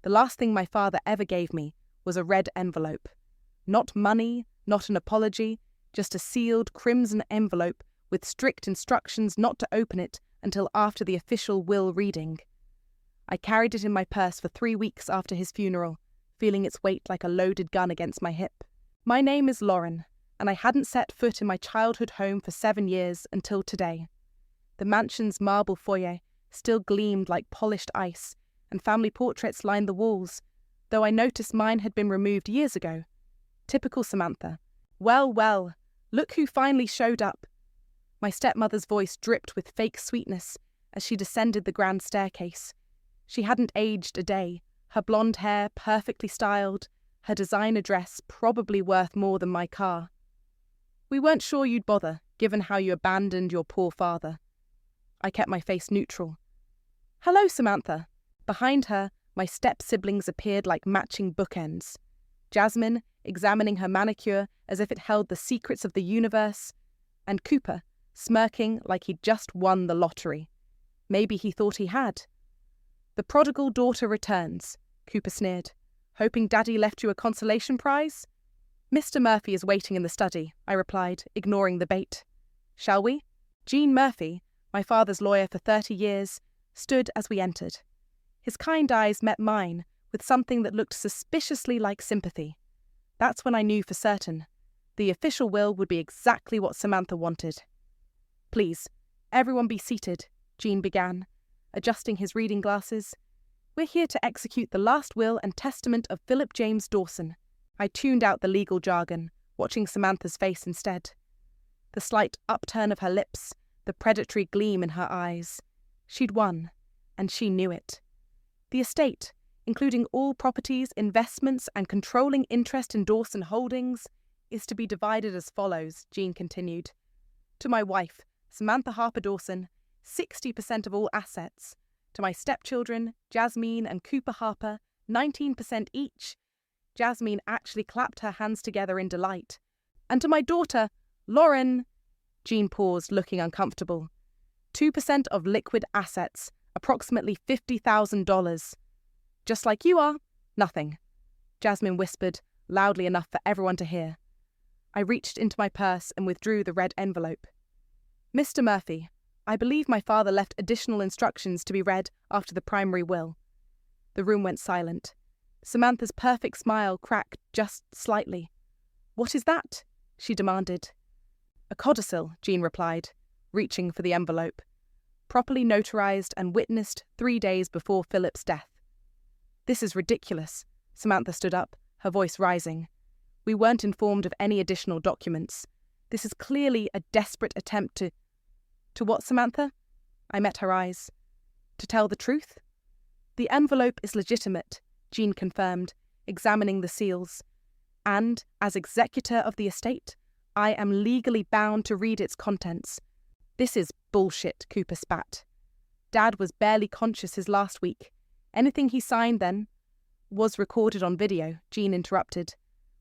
The last thing my father ever gave me was a red envelope. Not money, not an apology, just a sealed crimson envelope with strict instructions not to open it until after the official will reading. I carried it in my purse for 3 weeks after his funeral, feeling its weight like a loaded gun against my hip. My name is Lauren, and I hadn't set foot in my childhood home for 7 years until today. The mansion's marble foyer still gleamed like polished ice, and family portraits lined the walls, though I noticed mine had been removed years ago. Typical Samantha. Well, well, look who finally showed up. My stepmother's voice dripped with fake sweetness as she descended the grand staircase. She hadn't aged a day, her blonde hair perfectly styled, her designer dress probably worth more than my car. We weren't sure you'd bother, given how you abandoned your poor father. I kept my face neutral. Hello, Samantha. Behind her, my step-siblings appeared like matching bookends. Jasmine, examining her manicure as if it held the secrets of the universe, and Cooper, smirking like he'd just won the lottery. Maybe he thought he had. The prodigal daughter returns, Cooper sneered. Hoping Daddy left you a consolation prize? Mr. Murphy is waiting in the study, I replied, ignoring the bait. Shall we? Gene Murphy, my father's lawyer for 30 years, stood as we entered. His kind eyes met mine with something that looked suspiciously like sympathy. That's when I knew for certain. The official will would be exactly what Samantha wanted. Please, everyone be seated, Gene began, adjusting his reading glasses. We're here to execute the last will and testament of Philip James Dawson. I tuned out the legal jargon, watching Samantha's face instead. The slight upturn of her lips, the predatory gleam in her eyes. She'd won, and she knew it. The estate, including all properties, investments, and controlling interest in Dawson Holdings, is to be divided as follows, Jean continued. To my wife, Samantha Harper Dawson, 60% of all assets. To my stepchildren, Jasmine and Cooper Harper, 19% each. Jasmine actually clapped her hands together in delight. And to my daughter, Lauren, Jean paused, looking uncomfortable. 2% of liquid assets, approximately $50,000. Just like you are, nothing, Jasmine whispered, loudly enough for everyone to hear. I reached into my purse and withdrew the red envelope. Mr. Murphy, I believe my father left additional instructions to be read after the primary will. The room went silent. Samantha's perfect smile cracked just slightly. What is that? She demanded. A codicil, Jean replied, reaching for the envelope. Properly notarized and witnessed 3 days before Philip's death. This is ridiculous. Samantha stood up, her voice rising. We weren't informed of any additional documents. This is clearly a desperate attempt to... To what, Samantha? I met her eyes. To tell the truth? The envelope is legitimate, Jean confirmed, examining the seals. And, as executor of the estate, I am legally bound to read its contents. This is bullshit, Cooper spat. Dad was barely conscious his last week. Anything he signed then was recorded on video, Jean interrupted,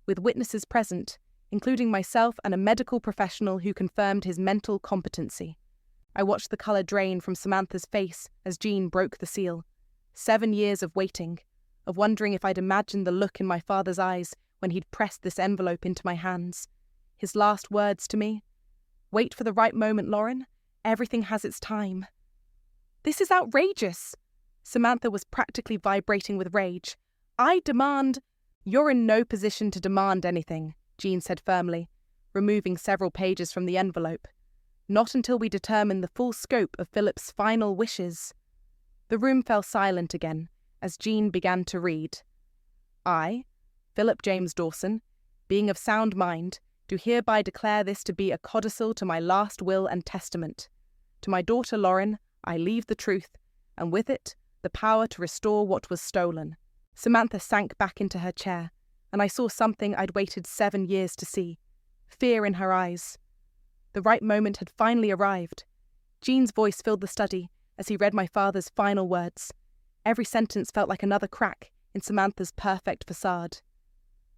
with witnesses present, including myself and a medical professional who confirmed his mental competency. I watched the colour drain from Samantha's face as Jean broke the seal. 7 years of waiting, of wondering if I'd imagined the look in my father's eyes when he'd pressed this envelope into my hands. His last words to me, "Wait for the right moment, Lauren. Everything has its time." This is outrageous. Samantha was practically vibrating with rage. I demand... You're in no position to demand anything, Jean said firmly, removing several pages from the envelope. Not until we determine the full scope of Philip's final wishes. The room fell silent again as Jean began to read. I, Philip James Dawson, being of sound mind, do hereby declare this to be a codicil to my last will and testament. To my daughter Lauren, I leave the truth, and with it, the power to restore what was stolen. Samantha sank back into her chair, and I saw something I'd waited 7 years to see. Fear in her eyes. The right moment had finally arrived. Jean's voice filled the study as he read my father's final words. Every sentence felt like another crack in Samantha's perfect facade.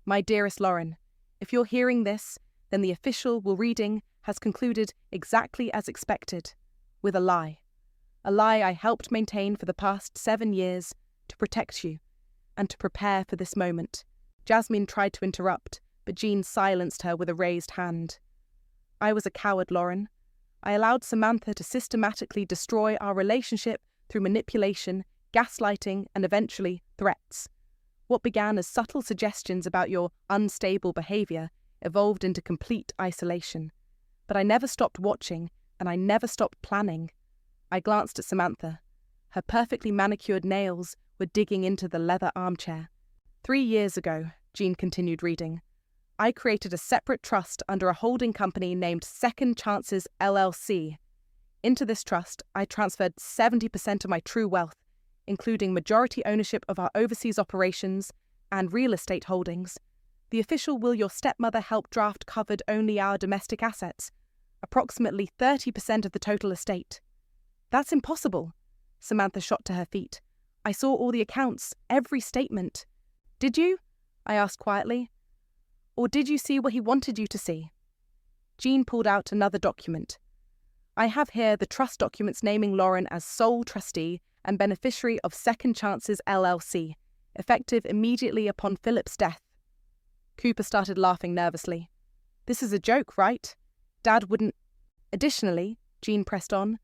My dearest Lauren, if you're hearing this, then the official will reading has concluded exactly as expected, with a lie. A lie I helped maintain for the past 7 years to protect you. and to prepare for this moment. Jasmine tried to interrupt, but Jean silenced her with a raised hand. I was a coward, Lauren. I allowed Samantha to systematically destroy our relationship through manipulation, gaslighting, and eventually threats. What began as subtle suggestions about your unstable behavior evolved into complete isolation. But I never stopped watching, and I never stopped planning. I glanced at Samantha. Her perfectly manicured nails were digging into the leather armchair. 3 years ago, Jean continued reading, I created a separate trust under a holding company named Second Chances LLC. Into this trust, I transferred 70% of my true wealth, including majority ownership of our overseas operations and real estate holdings. The official will your stepmother helped draft covered only our domestic assets, approximately 30% of the total estate. That's impossible. Samantha shot to her feet. I saw all the accounts, every statement. Did you? I asked quietly. Or did you see what he wanted you to see? Jean pulled out another document. I have here the trust documents naming Lauren as sole trustee and beneficiary of Second Chances LLC, effective immediately upon Philip's death. Cooper started laughing nervously. This is a joke, right? Dad wouldn't... Additionally, Jean pressed on,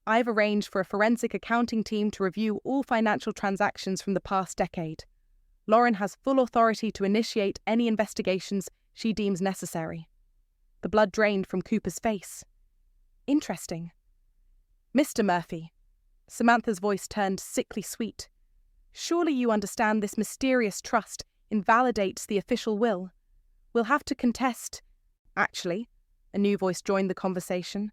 I've arranged for a forensic accounting team to review all financial transactions from the past decade. Lauren has full authority to initiate any investigations she deems necessary. The blood drained from Cooper's face. Interesting. Mr. Murphy. Samantha's voice turned sickly sweet. Surely you understand this mysterious trust invalidates the official will. We'll have to contest... Actually, a new voice joined the conversation.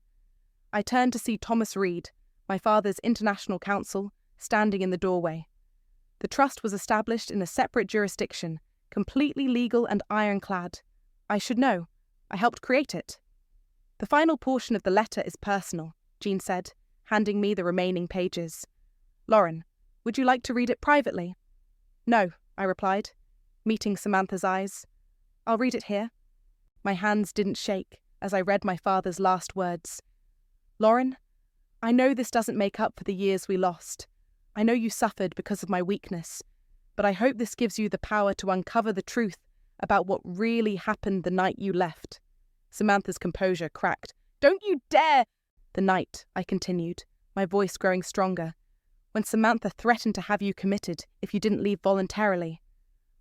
I turned to see Thomas Reed, my father's international counsel, standing in the doorway. The trust was established in a separate jurisdiction, completely legal and ironclad. I should know. I helped create it. The final portion of the letter is personal, Jean said, handing me the remaining pages. Lauren, would you like to read it privately? No, I replied, meeting Samantha's eyes. I'll read it here. My hands didn't shake as I read my father's last words. Lauren, I know this doesn't make up for the years we lost. I know you suffered because of my weakness, but I hope this gives you the power to uncover the truth about what really happened the night you left. Samantha's composure cracked. Don't you dare! The night, I continued, my voice growing stronger, when Samantha threatened to have you committed if you didn't leave voluntarily.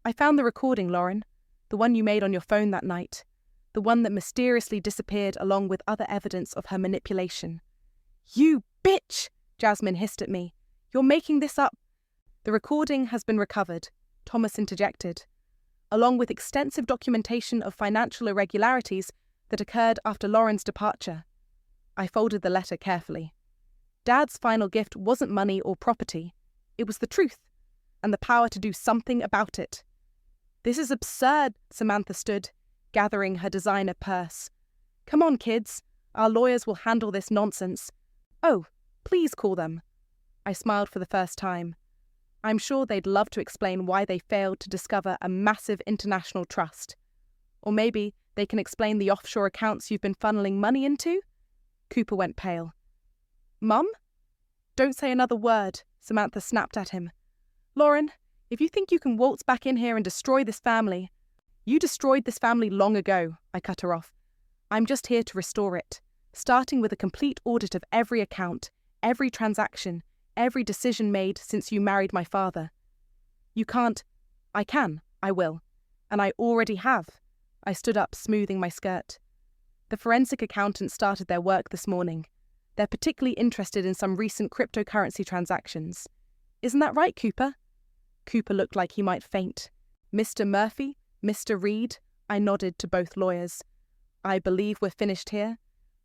I found the recording, Lauren, the one you made on your phone that night, the one that mysteriously disappeared along with other evidence of her manipulation. You bitch! Jasmine hissed at me. You're making this up. The recording has been recovered, Thomas interjected, along with extensive documentation of financial irregularities that occurred after Lauren's departure. I folded the letter carefully. Dad's final gift wasn't money or property. It was the truth, and the power to do something about it. This is absurd, Samantha stood, gathering her designer purse. Come on, kids. Our lawyers will handle this nonsense. Oh, please call them. I smiled for the first time. I'm sure they'd love to explain why they failed to discover a massive international trust. Or maybe they can explain the offshore accounts you've been funneling money into? Cooper went pale. Mum? Don't say another word, Samantha snapped at him. Lauren, if you think you can waltz back in here and destroy this family... You destroyed this family long ago, I cut her off. I'm just here to restore it, starting with a complete audit of every account, every transaction, every decision made since you married my father. You can't. I can. I will. And I already have. I stood up, smoothing my skirt. The forensic accountants started their work this morning. They're particularly interested in some recent cryptocurrency transactions. Isn't that right, Cooper? Cooper looked like he might faint. Mr. Murphy? Mr. Reed? I nodded to both lawyers. I believe we're finished here.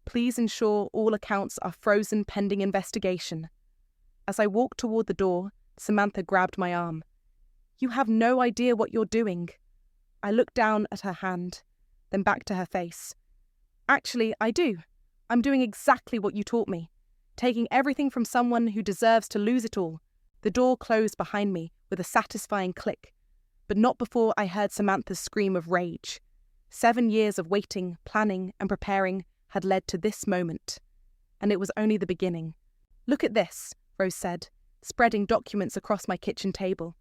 Please ensure all accounts are frozen pending investigation. As I walked toward the door, Samantha grabbed my arm. You have no idea what you're doing. I looked down at her hand, then back to her face. Actually, I do. I'm doing exactly what you taught me, taking everything from someone who deserves to lose it all. The door closed behind me with a satisfying click, but not before I heard Samantha's scream of rage. 7 years of waiting, planning, and preparing had led to this moment. And it was only the beginning. Look at this, Rose said, spreading documents across my kitchen table.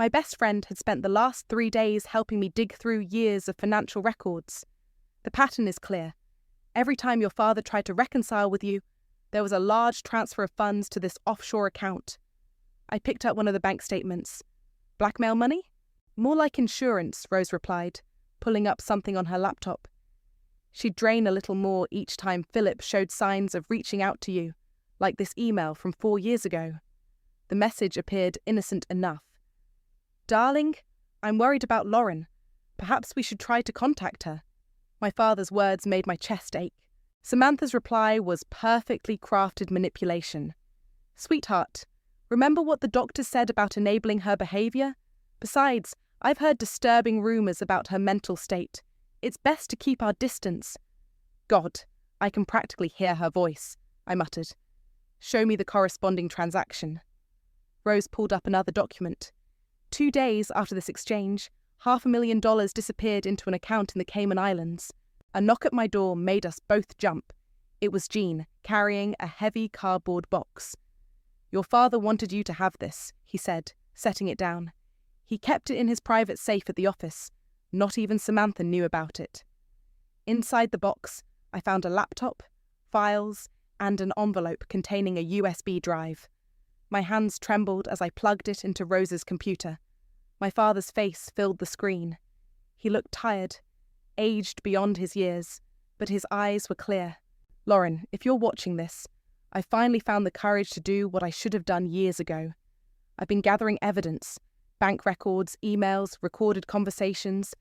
My best friend had spent the last 3 days helping me dig through years of financial records. The pattern is clear. Every time your father tried to reconcile with you, there was a large transfer of funds to this offshore account. I picked up one of the bank statements. Blackmail money? More like insurance, Rose replied, pulling up something on her laptop. She'd drain a little more each time Philip showed signs of reaching out to you, like this email from 4 years ago. The message appeared innocent enough. Darling, I'm worried about Lauren. Perhaps we should try to contact her. My father's words made my chest ache. Samantha's reply was perfectly crafted manipulation. Sweetheart, remember what the doctor said about enabling her behaviour? Besides, I've heard disturbing rumours about her mental state. It's best to keep our distance. God, I can practically hear her voice, I muttered. Show me the corresponding transaction. Rose pulled up another document. 2 days after this exchange, $500,000 disappeared into an account in the Cayman Islands. A knock at my door made us both jump. It was Jean, carrying a heavy cardboard box. Your father wanted you to have this, he said, setting it down. He kept it in his private safe at the office. Not even Samantha knew about it. Inside the box, I found a laptop, files, and an envelope containing a USB drive. My hands trembled as I plugged it into Rose's computer. My father's face filled the screen. He looked tired, aged beyond his years, but his eyes were clear. Lauren, if you're watching this, I finally found the courage to do what I should have done years ago. I've been gathering evidence, bank records, emails, recorded conversations,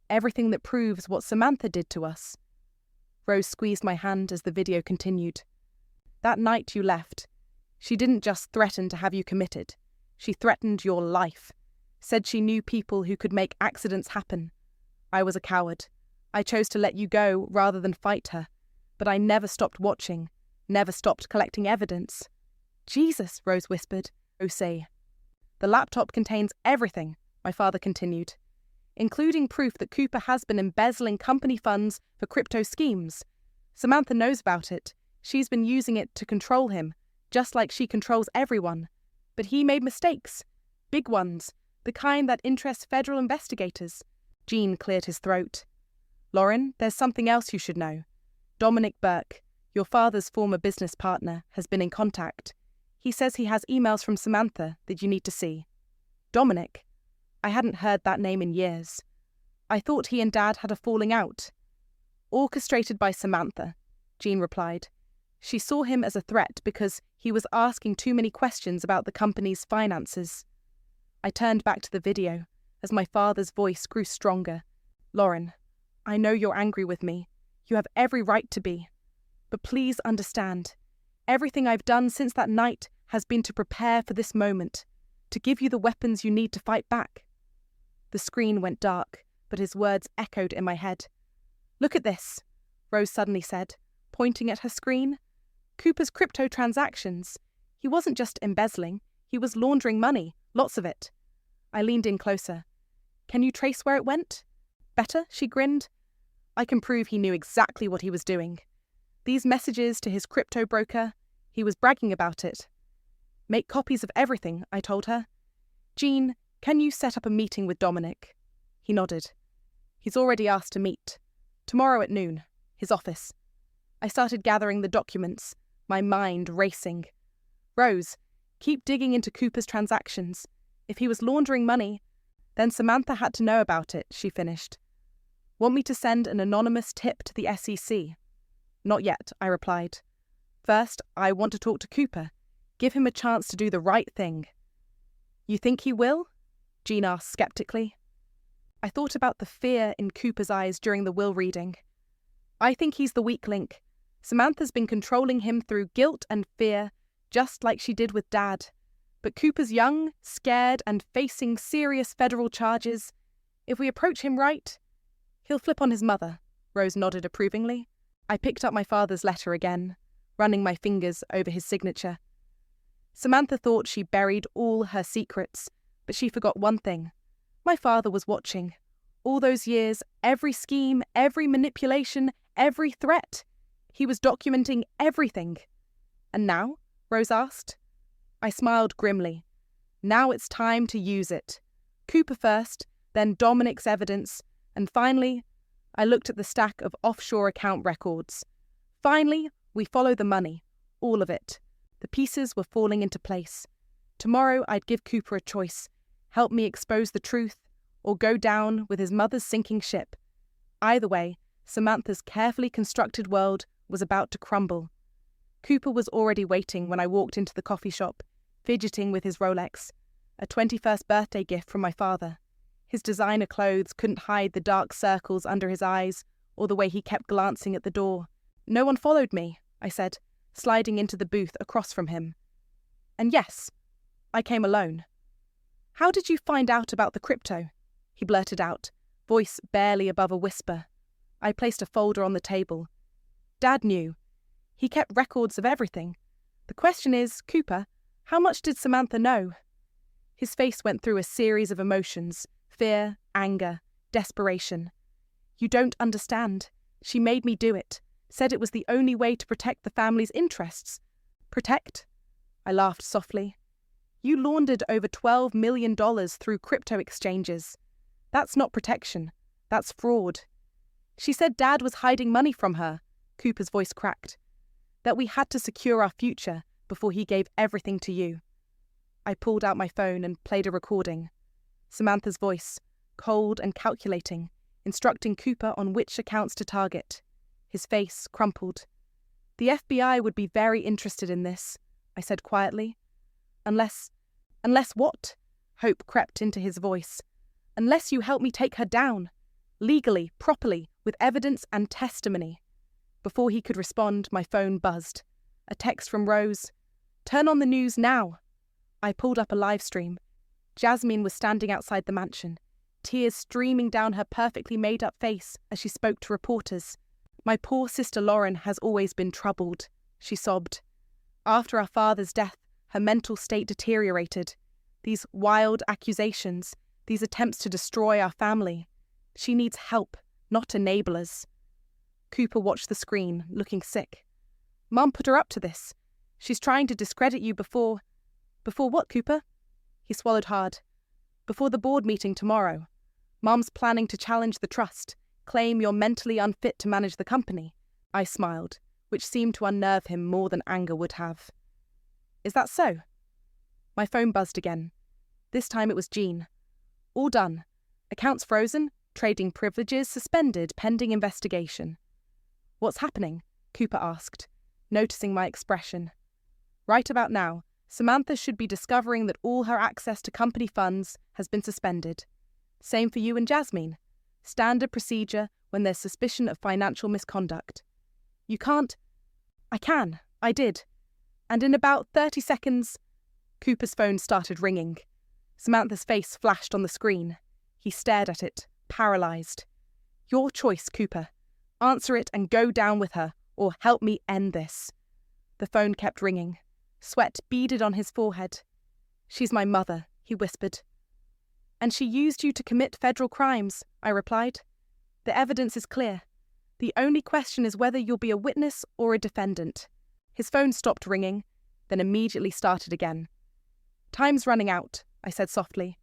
everything that proves what Samantha did to us. Rose squeezed my hand as the video continued. That night you left, she didn't just threaten to have you committed. She threatened your life. Said she knew people who could make accidents happen. I was a coward. I chose to let you go rather than fight her. But I never stopped watching, never stopped collecting evidence. Jesus, Rose whispered. Oh, say. The laptop contains everything, my father continued, including proof that Cooper has been embezzling company funds for crypto schemes. Samantha knows about it. She's been using it to control him, just like she controls everyone. But he made mistakes. Big ones. The kind that interest federal investigators. Jean cleared his throat. Lauren, there's something else you should know. Dominic Burke, your father's former business partner, has been in contact. He says he has emails from Samantha that you need to see. Dominic? I hadn't heard that name in years. I thought he and Dad had a falling out. Orchestrated by Samantha, Jean replied. She saw him as a threat because he was asking too many questions about the company's finances. I turned back to the video as my father's voice grew stronger. Lauren, I know you're angry with me. You have every right to be. But please understand, everything I've done since that night has been to prepare for this moment, to give you the weapons you need to fight back. The screen went dark, but his words echoed in my head. Look at this, Rose suddenly said, pointing at her screen. Cooper's crypto transactions. He wasn't just embezzling, he was laundering money, lots of it. I leaned in closer. Can you trace where it went? Better, she grinned. I can prove he knew exactly what he was doing. These messages to his crypto broker, he was bragging about it. Make copies of everything, I told her. Jean, can you set up a meeting with Dominic? He nodded. He's already asked to meet. Tomorrow at noon, his office. I started gathering the documents, my mind racing. Rose, keep digging into Cooper's transactions. If he was laundering money, then Samantha had to know about it, she finished. Want me to send an anonymous tip to the SEC? Not yet, I replied. First, I want to talk to Cooper. Give him a chance to do the right thing. You think he will? Jean asked skeptically. I thought about the fear in Cooper's eyes during the will reading. I think he's the weak link. Samantha's been controlling him through guilt and fear, just like she did with Dad. But Cooper's young, scared, and facing serious federal charges. If we approach him right, he'll flip on his mother, Rose nodded approvingly. I picked up my father's letter again, running my fingers over his signature. Samantha thought she buried all her secrets, but she forgot one thing. My father was watching. All those years, every scheme, every manipulation, every threat. He was documenting everything. And now? Rose asked. I smiled grimly. Now it's time to use it. Cooper first, then Dominic's evidence, and finally, I looked at the stack of offshore account records. Finally, we follow the money, all of it. The pieces were falling into place. Tomorrow I'd give Cooper a choice, help me expose the truth, or go down with his mother's sinking ship. Either way, Samantha's carefully constructed world was about to crumble. Cooper was already waiting when I walked into the coffee shop, fidgeting with his Rolex, a 21st birthday gift from my father. His designer clothes couldn't hide the dark circles under his eyes or the way he kept glancing at the door. "No one followed me," I said, sliding into the booth across from him. "And yes, I came alone." "How did you find out about the crypto?" he blurted out, voice barely above a whisper. I placed a folder on the table. "Dad knew. He kept records of everything. The question is, Cooper, how much did Samantha know?" His face went through a series of emotions: fear, anger, desperation. "You don't understand. She made me do it. Said it was the only way to protect the family's interests." "Protect?" I laughed softly. "You laundered over $12 million through crypto exchanges. That's not protection. That's fraud." "She said Dad was hiding money from her," Cooper's voice cracked. "That we had to secure our future before he gave everything to you." I pulled out my phone and played a recording. Samantha's voice, cold and calculating, instructing Cooper on which accounts to target. His face crumpled. "The FBI would be very interested in this," I said quietly. Unless what?" Hope crept into his voice. "Unless you help me take her down. Legally, properly, with evidence and testimony." Before he could respond, my phone buzzed. A text from Rose. "Turn on the news now." I pulled up a live stream. Jasmine was standing outside the mansion, tears streaming down her perfectly made-up face as she spoke to reporters. "My poor sister Lauren has always been troubled," she sobbed. "After our father's death, her mental state deteriorated. These wild accusations, these attempts to destroy our family. She needs help, not enablers." Cooper watched the screen, looking sick. "Mom put her up to this. She's trying to discredit you before what, Cooper?" He swallowed hard. "Before the board meeting tomorrow. Mom's planning to challenge the trust, claim you're mentally unfit to manage the company." I smiled, which seemed to unnerve him more than anger would have. "Is that so?" My phone buzzed again. This time it was Jean. "All done. Accounts frozen, trading privileges suspended pending investigation." "What's happening?" Cooper asked, noticing my expression. "Right about now, Samantha should be discovering that all her access to company funds has been suspended. Same for you and Jasmine. Standard procedure when there's suspicion of financial misconduct. You can't—" "I can. I did. And in about 30 seconds, Cooper's phone started ringing. Samantha's face flashed on the screen. He stared at it, paralysed. "Your choice, Cooper. Answer it and go down with her, or help me end this." The phone kept ringing. Sweat beaded on his forehead. "She's my mother," he whispered. "And she used you to commit federal crimes," I replied. "The evidence is clear. The only question is whether you'll be a witness or a defendant." His phone stopped ringing, then immediately started again. "Time's running out," I said softly.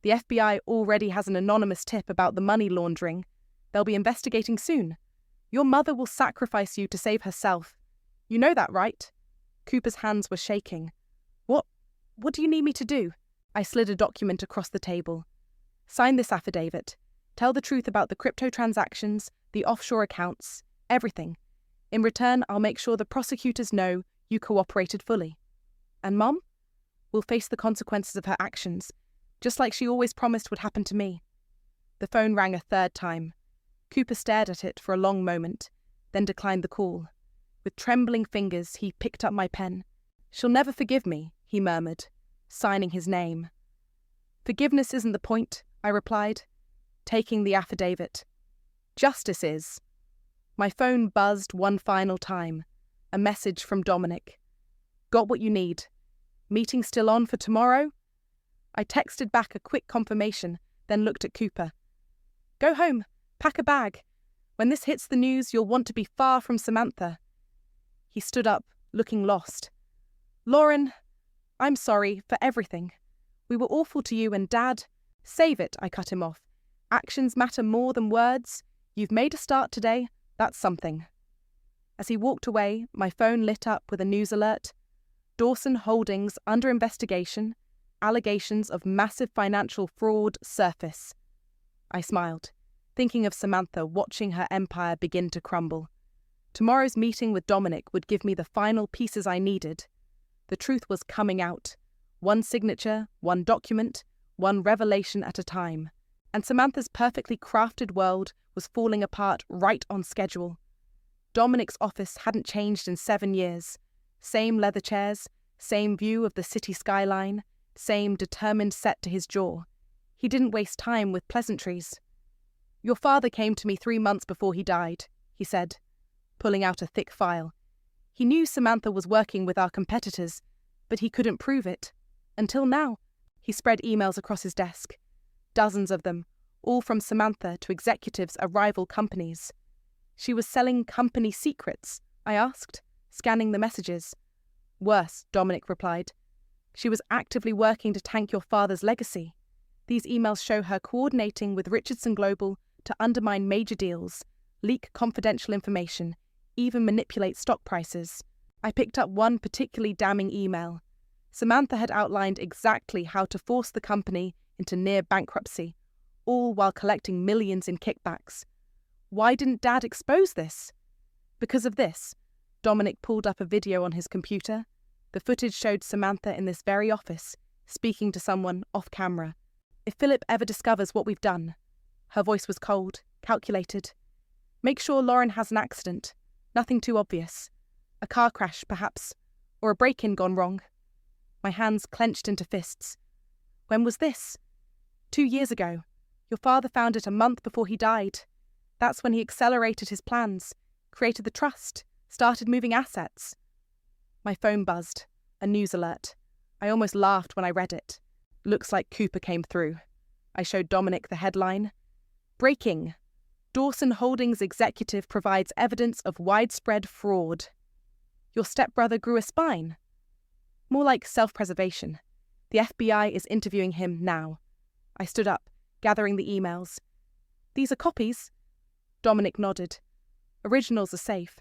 "The FBI already has an anonymous tip about the money laundering. They'll be investigating soon. Your mother will sacrifice you to save herself. You know that, right?" Cooper's hands were shaking. What do you need me to do?" I slid a document across the table. "Sign this affidavit. Tell the truth about the crypto transactions, the offshore accounts, everything. In return, I'll make sure the prosecutors know you cooperated fully. And Mom will face the consequences of her actions, just like she always promised would happen to me." The phone rang a third time. Cooper stared at it for a long moment, then declined the call. With trembling fingers, he picked up my pen. "She'll never forgive me," he murmured, signing his name. "Forgiveness isn't the point," I replied, taking the affidavit. "Justice is." My phone buzzed one final time. A message from Dominic. "Got what you need. Meeting still on for tomorrow?" I texted back a quick confirmation, then looked at Cooper. "Go home. Pack a bag. When this hits the news, you'll want to be far from Samantha." He stood up, looking lost. "Lauren, I'm sorry for everything. We were awful to you and Dad. Save it, I cut him off. Actions matter more than words. You've made a start today. That's something. As he walked away, my phone lit up with a news alert. Dawson Holdings under investigation. Allegations of massive financial fraud surface. I smiled, thinking of Samantha watching her empire begin to crumble. Tomorrow's meeting with Dominic would give me the final pieces I needed. The truth was coming out. One signature, one document, one revelation at a time. And Samantha's perfectly crafted world was falling apart right on schedule. Dominic's office hadn't changed in 7 years. Same leather chairs, same view of the city skyline, same determined set to his jaw. He didn't waste time with pleasantries. Your father came to me 3 months before he died, he said, pulling out a thick file. He knew Samantha was working with our competitors, but he couldn't prove it. Until now. He spread emails across his desk. Dozens of them, all from Samantha to executives at rival companies. She was selling company secrets, I asked, scanning the messages. Worse, Dominic replied. She was actively working to tank your father's legacy. These emails show her coordinating with Richardson Global to undermine major deals, leak confidential information, even manipulate stock prices. I picked up one particularly damning email. Samantha had outlined exactly how to force the company into near bankruptcy, all while collecting millions in kickbacks. Why didn't Dad expose this? Because of this, Dominic pulled up a video on his computer. The footage showed Samantha in this very office, speaking to someone off camera. If Philip ever discovers what we've done. Her voice was cold, calculated. Make sure Lauren has an accident. Nothing too obvious. A car crash, perhaps, or a break-in gone wrong. My hands clenched into fists. When was this? 2 years ago. Your father found it a month before he died. That's when he accelerated his plans, created the trust, started moving assets. My phone buzzed. A news alert. I almost laughed when I read it. Looks like Cooper came through. I showed Dominic the headline. Breaking. Dawson Holdings executive provides evidence of widespread fraud. Your stepbrother grew a spine. More like self-preservation. The FBI is interviewing him now. I stood up, gathering the emails. These are copies? Dominic nodded. Originals are safe.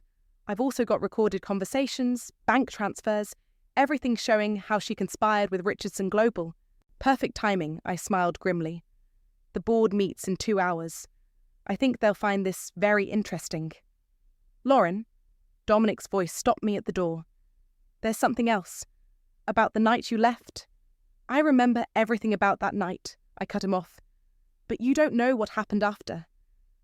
I've also got recorded conversations, bank transfers, everything showing how she conspired with Richardson Global. Perfect timing, I smiled grimly. The board meets in 2 hours. I think they'll find this very interesting. Lauren? Dominic's voice stopped me at the door. There's something else. About the night you left. I remember everything about that night, I cut him off. But you don't know what happened after.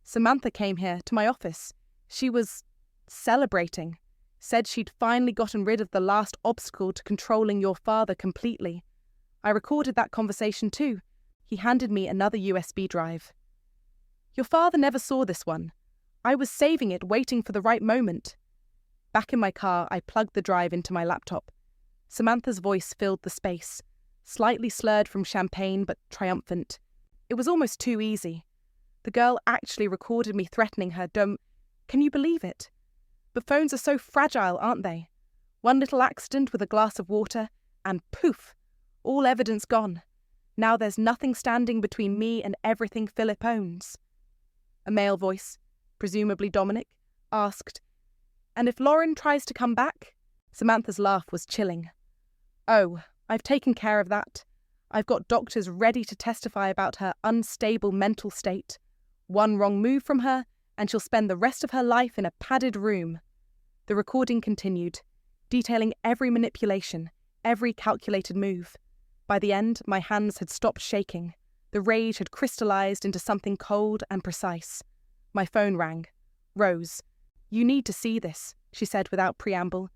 Samantha came here to my office. She was celebrating. Said she'd finally gotten rid of the last obstacle to controlling your father completely. I recorded that conversation too. He handed me another USB drive. Your father never saw this one. I was saving it, waiting for the right moment. Back in my car, I plugged the drive into my laptop. Samantha's voice filled the space, slightly slurred from champagne but triumphant. It was almost too easy. The girl actually recorded me threatening her. Can you believe it? But phones are so fragile, aren't they? One little accident with a glass of water, and poof, all evidence gone. Now there's nothing standing between me and everything Philip owns. A male voice, presumably Dominic, asked, And if Lauren tries to come back? Samantha's laugh was chilling. Oh, I've taken care of that. I've got doctors ready to testify about her unstable mental state. One wrong move from her, and she'll spend the rest of her life in a padded room. The recording continued, detailing every manipulation, every calculated move. By the end, my hands had stopped shaking. The rage had crystallized into something cold and precise. My phone rang. Rose. You need to see this, she said without preamble.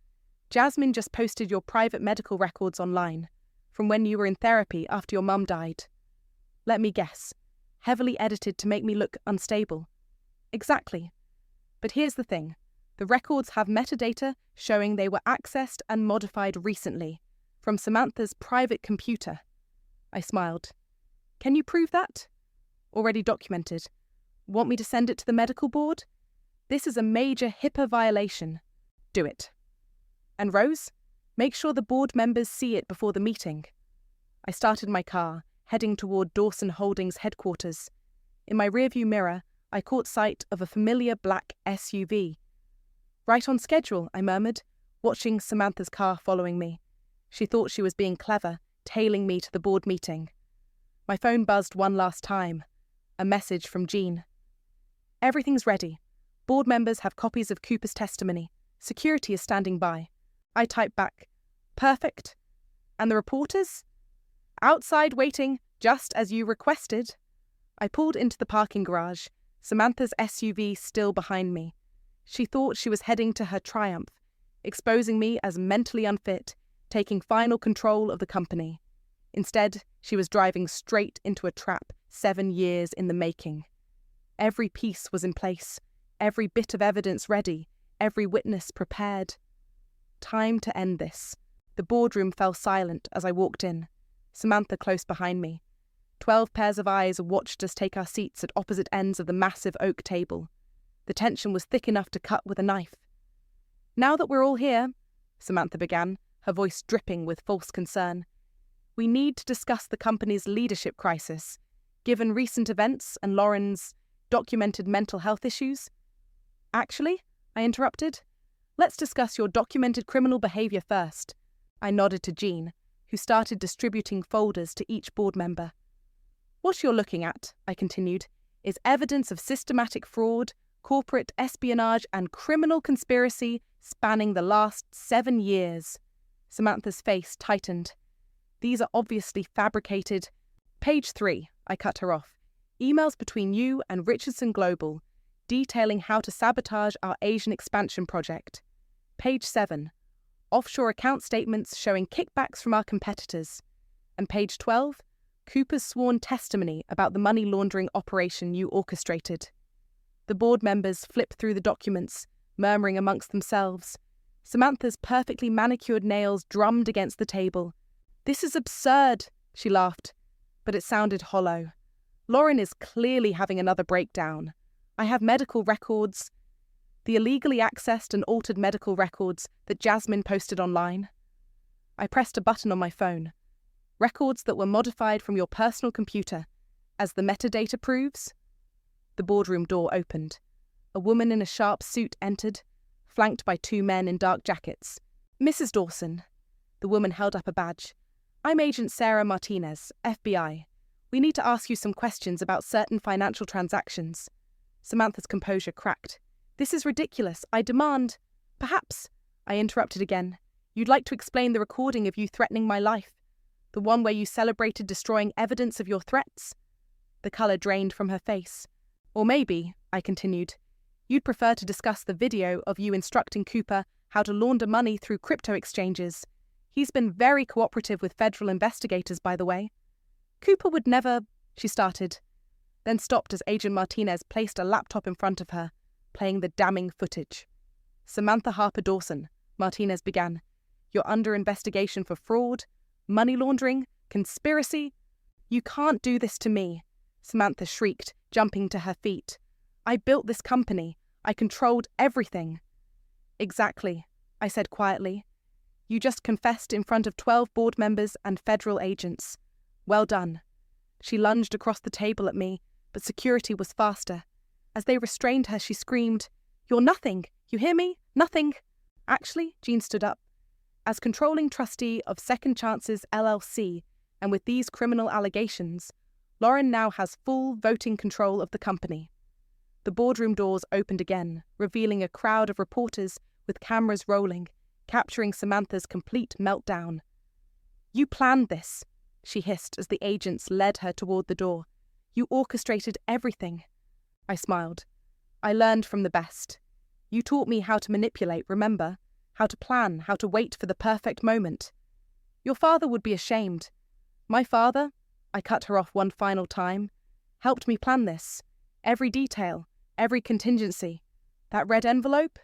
Jasmine just posted your private medical records online, from when you were in therapy after your mum died. Let me guess. Heavily edited to make me look unstable. Exactly. But here's the thing. The records have metadata showing they were accessed and modified recently, from Samantha's private computer. I smiled. Can you prove that? Already documented. Want me to send it to the medical board? This is a major HIPAA violation. Do it. And Rose, make sure the board members see it before the meeting. I started my car, heading toward Dawson Holdings headquarters. In my rearview mirror, I caught sight of a familiar black SUV. "Right on schedule," I murmured, watching Samantha's car following me. She thought she was being clever, tailing me to the board meeting. My phone buzzed one last time. A message from Jean. "Everything's ready. Board members have copies of Cooper's testimony. Security is standing by." I typed back, "Perfect. And the reporters?" "Outside waiting, just as you requested." I pulled into the parking garage, Samantha's SUV still behind me. She thought she was heading to her triumph, exposing me as mentally unfit, taking final control of the company. Instead, she was driving straight into a trap 7 years in the making. Every piece was in place, every bit of evidence ready, every witness prepared. Time to end this. The boardroom fell silent as I walked in, Samantha close behind me. 12 pairs of eyes watched us take our seats at opposite ends of the massive oak table. The tension was thick enough to cut with a knife. "Now that we're all here," Samantha began, her voice dripping with false concern, "we need to discuss the company's leadership crisis, given recent events and Lauren's documented mental health issues." "Actually," I interrupted, "let's discuss your documented criminal behavior first." I nodded to Jean, who started distributing folders to each board member. "What you're looking at," I continued, "is evidence of systematic fraud, corporate espionage, and criminal conspiracy spanning the last 7 years. Samantha's face tightened. "These are obviously fabricated." "Page 3, I cut her off. "Emails between you and Richardson Global, detailing how to sabotage our Asian expansion project." Page 7, "Offshore account statements showing kickbacks from our competitors." And page 12, "Cooper's sworn testimony about the money laundering operation you orchestrated." The board members flipped through the documents, murmuring amongst themselves. Samantha's perfectly manicured nails drummed against the table. "This is absurd," she laughed, but it sounded hollow. "Lauren is clearly having another breakdown. I have medical records, the illegally accessed and altered medical records that Jasmine posted online." I pressed a button on my phone. "Records that were modified from your personal computer, as the metadata proves?" The boardroom door opened. A woman in a sharp suit entered, flanked by 2 men in dark jackets. "Mrs. Dawson." The woman held up a badge. "I'm Agent Sarah Martinez, FBI. We need to ask you some questions about certain financial transactions." Samantha's composure cracked. "This is ridiculous. I demand—" "Perhaps," I interrupted again, "you'd like to explain the recording of you threatening my life, the one where you celebrated destroying evidence of your threats?" The colour drained from her face. "Or maybe," I continued, "you'd prefer to discuss the video of you instructing Cooper how to launder money through crypto exchanges. He's been very cooperative with federal investigators, by the way." "Cooper would never—" she started, then stopped as Agent Martinez placed a laptop in front of her, playing the damning footage. "Samantha Harper Dawson," Martinez began, "you're under investigation for fraud, money laundering, conspiracy—" "You can't do this to me," Samantha shrieked, jumping to her feet. "I built this company. I controlled everything." "Exactly," I said quietly. "You just confessed in front of 12 board members and federal agents. Well done." She lunged across the table at me, but security was faster. As they restrained her, she screamed, "You're nothing. You hear me? Nothing." "Actually," Jean stood up, "as controlling trustee of Second Chances LLC, and with these criminal allegations, Lauren now has full voting control of the company." The boardroom doors opened again, revealing a crowd of reporters with cameras rolling, capturing Samantha's complete meltdown. "You planned this," she hissed as the agents led her toward the door. "You orchestrated everything." I smiled. "I learned from the best. You taught me how to manipulate, remember? How to plan, how to wait for the perfect moment. Your father would be ashamed. My father," I cut her off one final time, "helped me plan this. Every detail, every contingency. That red envelope?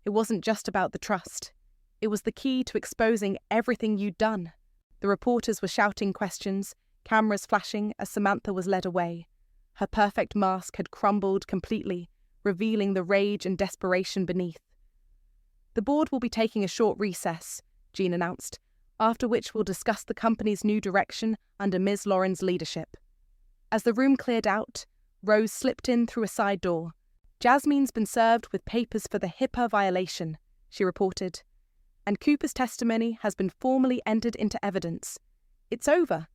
It wasn't just about the trust. It was the key to exposing everything you'd done." The reporters were shouting questions, cameras flashing as Samantha was led away. Her perfect mask had crumbled completely, revealing the rage and desperation beneath. "The board will be taking a short recess," Jean announced. after which we'll discuss the company's new direction under Ms. Lauren's leadership. As the room cleared out, Rose slipped in through a side door. Jasmine's been served with papers for the HIPAA violation, she reported, and Cooper's testimony has been formally entered into evidence. It's over.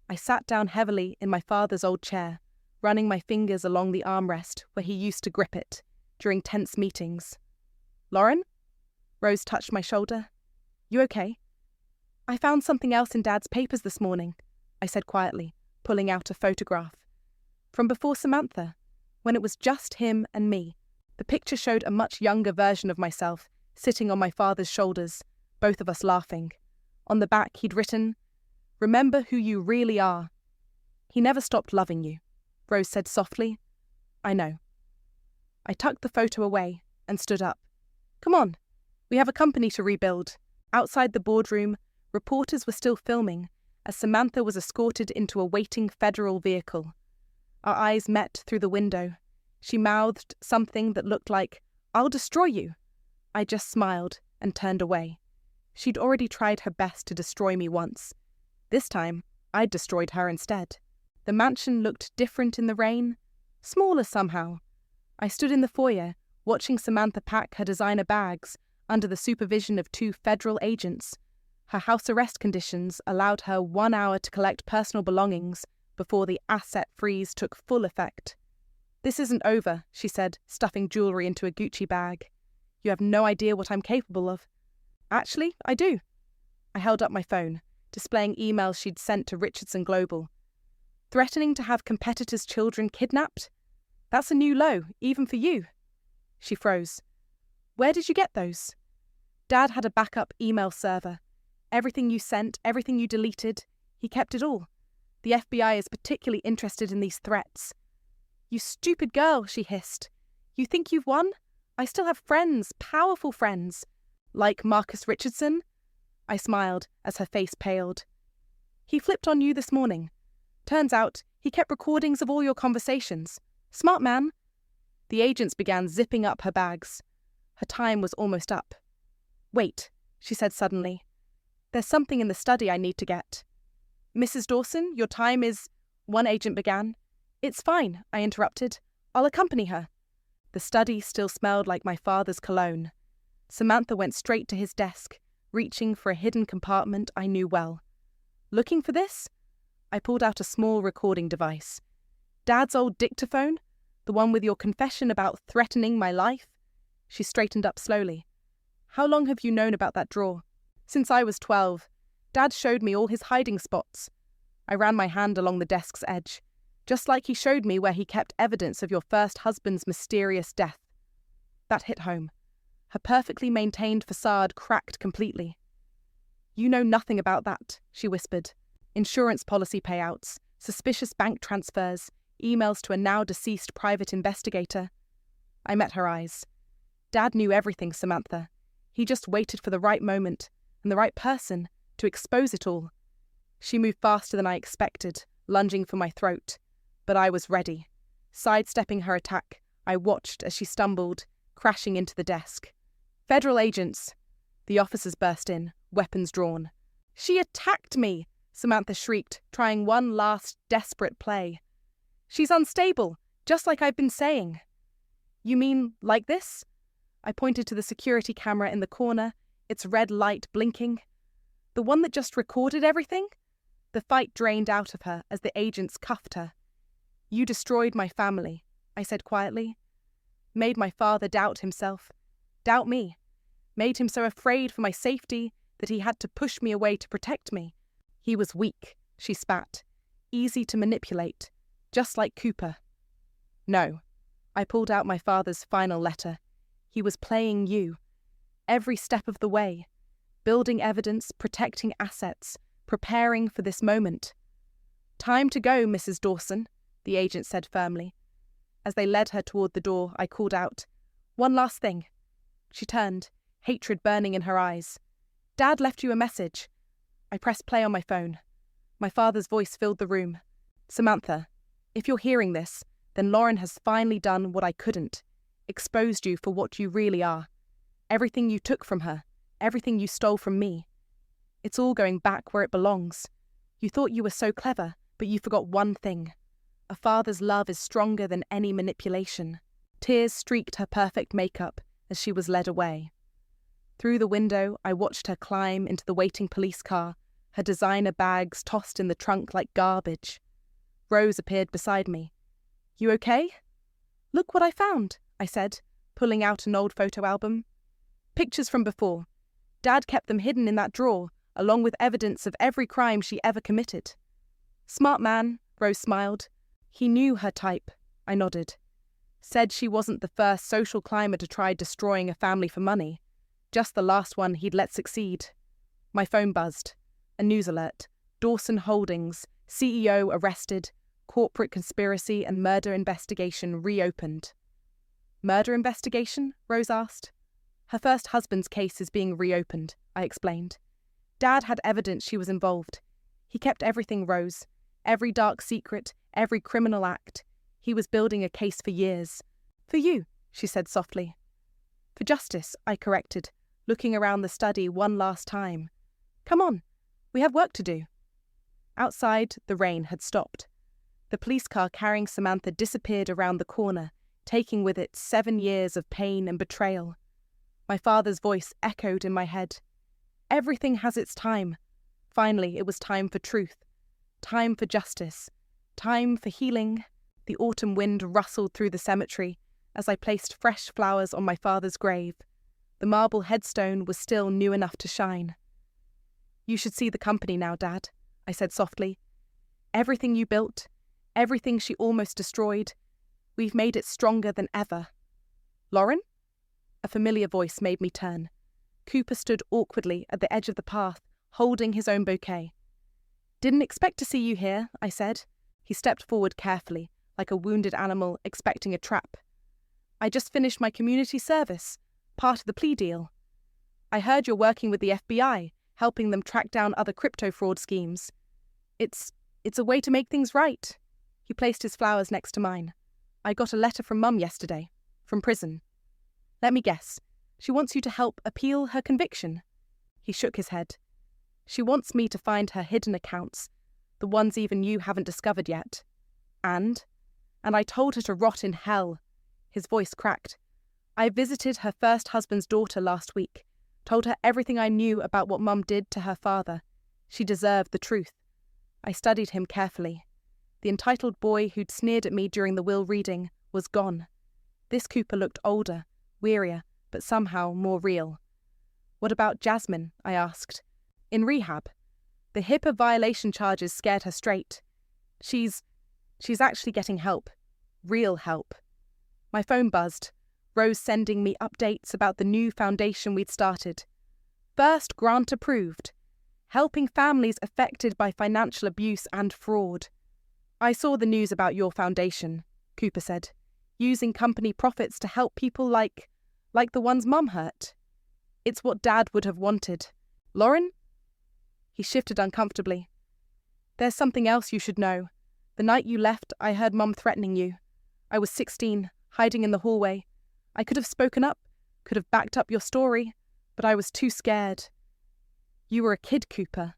I sat down heavily in my father's old chair, running my fingers along the armrest where he used to grip it during tense meetings. Lauren? Rose touched my shoulder. You okay? I found something else in Dad's papers this morning, I said quietly, pulling out a photograph. From before Samantha, when it was just him and me. The picture showed a much younger version of myself, sitting on my father's shoulders, both of us laughing. On the back he'd written, "Remember who you really are." He never stopped loving you, Rose said softly. I know. I tucked the photo away and stood up. Come on, we have a company to rebuild. Outside the boardroom, reporters were still filming as Samantha was escorted into a waiting federal vehicle. Our eyes met through the window. She mouthed something that looked like, "I'll destroy you." I just smiled and turned away. She'd already tried her best to destroy me once. This time, I'd destroyed her instead. The mansion looked different in the rain, smaller somehow. I stood in the foyer, watching Samantha pack her designer bags under the supervision of 2 federal agents. Her house arrest conditions allowed her 1 hour to collect personal belongings before the asset freeze took full effect. "This isn't over," she said, stuffing jewellery into a Gucci bag. "You have no idea what I'm capable of." "Actually, I do." I held up my phone, displaying emails she'd sent to Richardson Global. "Threatening to have competitors' children kidnapped? That's a new low, even for you." She froze. "Where did you get those?" "Dad had a backup email server. Everything you sent, everything you deleted, he kept it all. The FBI is particularly interested in these threats." "You stupid girl," she hissed. "You think you've won? I still have friends, powerful friends." "Like Marcus Richardson?" I smiled as her face paled. "He flipped on you this morning. Turns out he kept recordings of all your conversations. Smart man." The agents began zipping up her bags. Her time was almost up. "Wait," she said suddenly. "There's something in the study I need to get." "Mrs. Dawson, your time is—" one agent began. "It's fine," I interrupted. "I'll accompany her." The study still smelled like my father's cologne. Samantha went straight to his desk, reaching for a hidden compartment I knew well. "Looking for this?" I pulled out a small recording device. "Dad's old dictaphone? The one with your confession about threatening my life?" She straightened up slowly. "How long have you known about that drawer?" "Since I was 12. Dad showed me all his hiding spots." I ran my hand along the desk's edge. "Just like he showed me where he kept evidence of your first husband's mysterious death." That hit home. Her perfectly maintained facade cracked completely. "You know nothing about that," she whispered. "Insurance policy payouts, suspicious bank transfers, emails to a now-deceased private investigator." I met her eyes. "Dad knew everything, Samantha. He just waited for the right moment and the right person to expose it all." She moved faster than I expected, lunging for my throat. But I was ready. Sidestepping her attack, I watched as she stumbled, crashing into the desk. "Federal agents!" The officers burst in, weapons drawn. "She attacked me!" Samantha shrieked, trying one last desperate play. "She's unstable, just like I've been saying." "You mean like this?" I pointed to the security camera in the corner, its red light blinking. "The one that just recorded everything?" The fight drained out of her as the agents cuffed her. "You destroyed my family," I said quietly. "Made my father doubt himself. Doubt me. Made him so afraid for my safety that he had to push me away to protect me. He was weak," she spat. "Easy to manipulate. Just like Cooper." "No." I pulled out my father's final letter. "He was playing you. Every step of the way. Building evidence, protecting assets, preparing for this moment." "Time to go, Mrs. Dawson," the agent said firmly. As they led her toward the door, I called out, "One last thing." She turned, hatred burning in her eyes. "Dad left you a message." I pressed play on my phone. My father's voice filled the room. "Samantha, if you're hearing this, then Lauren has finally done what I couldn't. Exposed you for what you really are. Everything you took from her, everything you stole from me. It's all going back where it belongs. You thought you were so clever, but you forgot one thing. A father's love is stronger than any manipulation. Tears streaked her perfect makeup as she was led away. Through the window, I watched her climb into the waiting police car, her designer bags tossed in the trunk like garbage. Rose appeared beside me. "You okay?" "Look what I found," I said, pulling out an old photo album. "Pictures from before. Dad kept them hidden in that drawer, along with evidence of every crime she ever committed." "Smart man," Rose smiled. "He knew her type," I nodded. "Said she wasn't the first social climber to try destroying a family for money. Just the last one he'd let succeed." My phone buzzed. A news alert. Dawson Holdings, CEO arrested. Corporate conspiracy and murder investigation reopened. "Murder investigation?" Rose asked. "Her first husband's case is being reopened," I explained. "Dad had evidence she was involved. He kept everything, Rose. Every dark secret, every criminal act. He was building a case for years." "For you," she said softly. "For justice," I corrected, looking around the study one last time. "Come on, we have work to do." Outside, the rain had stopped. The police car carrying Samantha disappeared around the corner, taking with it 7 years of pain and betrayal. My father's voice echoed in my head. Everything has its time. Finally, it was time for truth. Time for justice. Time for healing. The autumn wind rustled through the cemetery as I placed fresh flowers on my father's grave. The marble headstone was still new enough to shine. "You should see the company now, Dad," I said softly. "Everything you built, everything she almost destroyed, we've made it stronger than ever." "Lauren?" A familiar voice made me turn. Cooper stood awkwardly at the edge of the path, holding his own bouquet. "Didn't expect to see you here," I said. He stepped forward carefully, like a wounded animal expecting a trap. "I just finished my community service, part of the plea deal. I heard you're working with the FBI, helping them track down other crypto fraud schemes. It's a way to make things right." He placed his flowers next to mine. "I got a letter from Mum yesterday, from prison. Let me guess, she wants you to help appeal her conviction." He shook his head. "She wants me to find her hidden accounts, the ones even you haven't discovered yet. And I told her to rot in hell." His voice cracked. "I visited her first husband's daughter last week, told her everything I knew about what Mum did to her father. She deserved the truth." I studied him carefully. The entitled boy who'd sneered at me during the will reading was gone. This Cooper looked older, wearier, but somehow more real. "What about Jasmine?" I asked. "In rehab. The HIPAA violation charges scared her straight. She's actually getting help. Real help." My phone buzzed. Rose sending me updates about the new foundation we'd started. "First grant approved. Helping families affected by financial abuse and fraud." "I saw the news about your foundation," Cooper said. "Using company profits to help people like the ones Mum hurt. It's what Dad would have wanted. Lauren?" He shifted uncomfortably. "There's something else you should know. The night you left, I heard Mum threatening you. I was 16, hiding in the hallway. I could have spoken up, could have backed up your story, but I was too scared." "You were a kid, Cooper."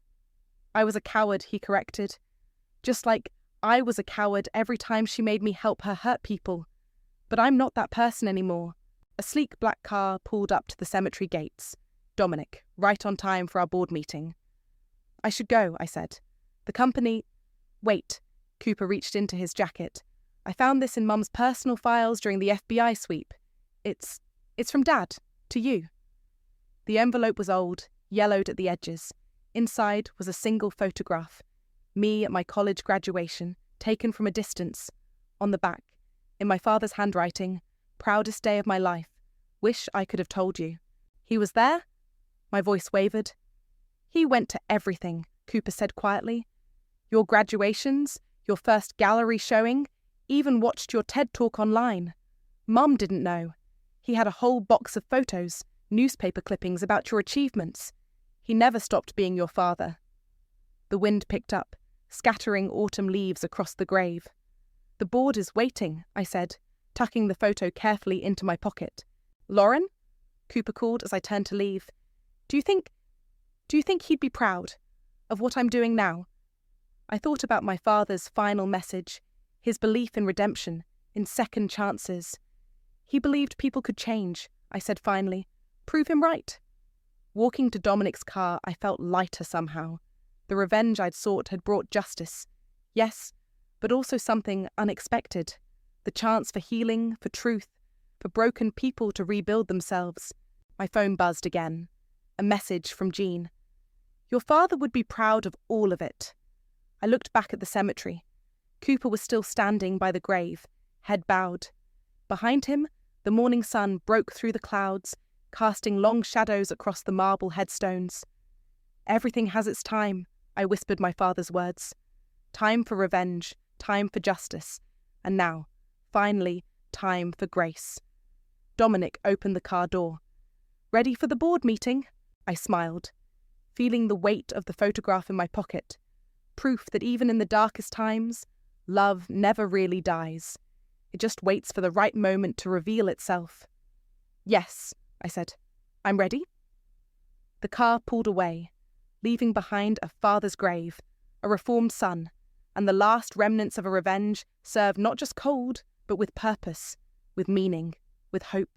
"I was a coward," he corrected. "Just like I was a coward every time she made me help her hurt people. But I'm not that person anymore." A sleek black car pulled up to the cemetery gates. Dominic, right on time for our board meeting. "I should go," I said. "The company—" "Wait." Cooper reached into his jacket. "I found this in Mum's personal files during the FBI sweep. It's from Dad, to you." The envelope was old, yellowed at the edges. Inside was a single photograph. Me at my college graduation, taken from a distance. On the back, in my father's handwriting, "Proudest day of my life. Wish I could have told you." "He was there?" My voice wavered. "He went to everything," Cooper said quietly. "Your graduations, your first gallery showing, even watched your TED Talk online. Mum didn't know. He had a whole box of photos, newspaper clippings about your achievements. He never stopped being your father." The wind picked up, scattering autumn leaves across the grave. "The board is waiting," I said, tucking the photo carefully into my pocket. "Lauren?" Cooper called as I turned to leave. Do Do you think he'd be proud of what I'm doing now? I thought about my father's final message, his belief in redemption, in second chances. He believed people could change, I said finally. Prove him right. Walking to Dominic's car, I felt lighter somehow. The revenge I'd sought had brought justice. Yes, but also something unexpected. The chance for healing, for truth, for broken people to rebuild themselves. My phone buzzed again. A message from Jean. Your father would be proud of all of it. I looked back at the cemetery. Cooper was still standing by the grave, head bowed. Behind him, the morning sun broke through the clouds, casting long shadows across the marble headstones. Everything has its time, I whispered my father's words. Time for revenge, time for justice, and now, finally, time for grace. Dominic opened the car door. Ready for the board meeting? I smiled, feeling the weight of the photograph in my pocket. Proof that even in the darkest times, love never really dies. It just waits for the right moment to reveal itself. Yes, I said. I'm ready. The car pulled away, leaving behind a father's grave, a reformed son, and the last remnants of a revenge served not just cold, but with purpose, with meaning, with hope.